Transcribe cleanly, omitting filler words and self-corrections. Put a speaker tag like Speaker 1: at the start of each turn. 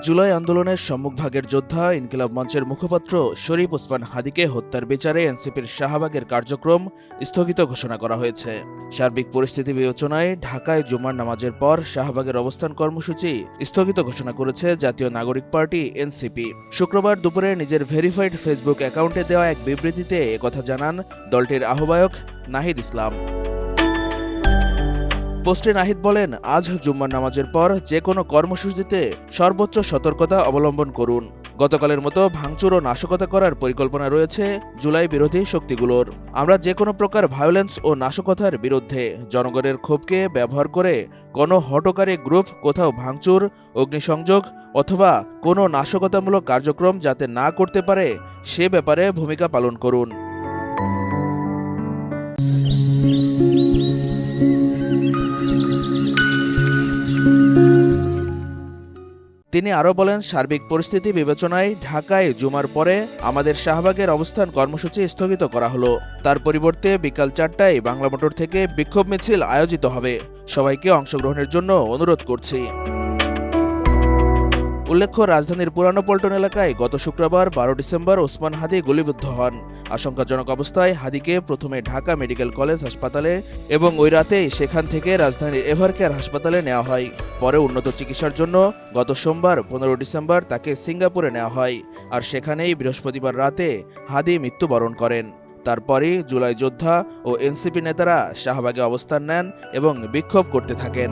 Speaker 1: জুলাই আন্দোলনের সম্মুখভাগের যোদ্ধা ইনকিলাব মঞ্চের মুখপাত্র শরীফ ওসমান হাদিকে হত্যার বিচারে এনসিপির শাহবাগের কার্যক্রম স্থগিত ঘোষণা করা হয়েছে। সার্বিক পরিস্থিতি বিবেচনায় ঢাকায় জুমার নামাজের পর শাহবাগের অবস্থান কর্মসূচি স্থগিত ঘোষণা করেছে জাতীয় নাগরিক পার্টি এনসিপি। শুক্রবার দুপুরে নিজের ভেরিফাইড ফেসবুক অ্যাকাউন্টে দেওয়া এক বিবৃতিতে একথা জানান দলটির আহ্বায়ক নাহিদ ইসলাম। পোস্টে নাহিদ বলেন, আজ জুম্মার নামাজের পর যে কোনো কর্মসূচিতে সর্বোচ্চ সতর্কতা অবলম্বন করুন। গতকালের মতো ভাঙচুর ও নাশকতা করার পরিকল্পনা রয়েছে জুলাই বিরোধী শক্তিগুলোর। আমরা যে কোনো প্রকার ভায়োলেন্স ও নাশকতার বিরুদ্ধে জনগণের ক্ষোভকে ব্যবহার করে কোনো হঠকারী গ্রুপ কোথাও ভাঙচুর, অগ্নিসংযোগ অথবা কোনো নাশকতামূলক কার্যক্রম যাতে না করতে পারে সে ব্যাপারে ভূমিকা পালন করুন। তিনি আরও বলেন, সার্বিক পরিস্থিতি বিবেচনায় ঢাকায় জুমার পরে আমাদের শাহবাগের অবস্থান কর্মসূচি স্থগিত করা হলো। তার পরিবর্তে বিকাল 4টায় বাংলা মোটর থেকে বিক্ষোভ মিছিল আয়োজিত হবে। সবাইকে অংশগ্রহণের জন্য অনুরোধ করছি। উল্লেখ্য, রাজধানীর পুরানো পল্টন এলাকায় গত শুক্রবার 12 ডিসেম্বর ওসমান হাদি গুলিবিদ্ধ হন। আশঙ্কাজনক অবস্থায় হাদিকে প্রথমে ঢাকা মেডিকেল কলেজ হাসপাতালে এবং ওই রাতেই সেখান থেকে রাজধানীর এভারকেয়ার হাসপাতালে নেওয়া হয়। পরে উন্নত চিকিৎসার জন্য গত সোমবার 15 ডিসেম্বর তাকে সিঙ্গাপুরে নেওয়া হয়, আর সেখানেই বৃহস্পতিবার রাতে হাদি মৃত্যুবরণ করেন। তারপরই জুলাই যোদ্ধা ও এনসিপি নেতারা শাহবাগে অবস্থান নেন এবং বিক্ষোভ করতে থাকেন।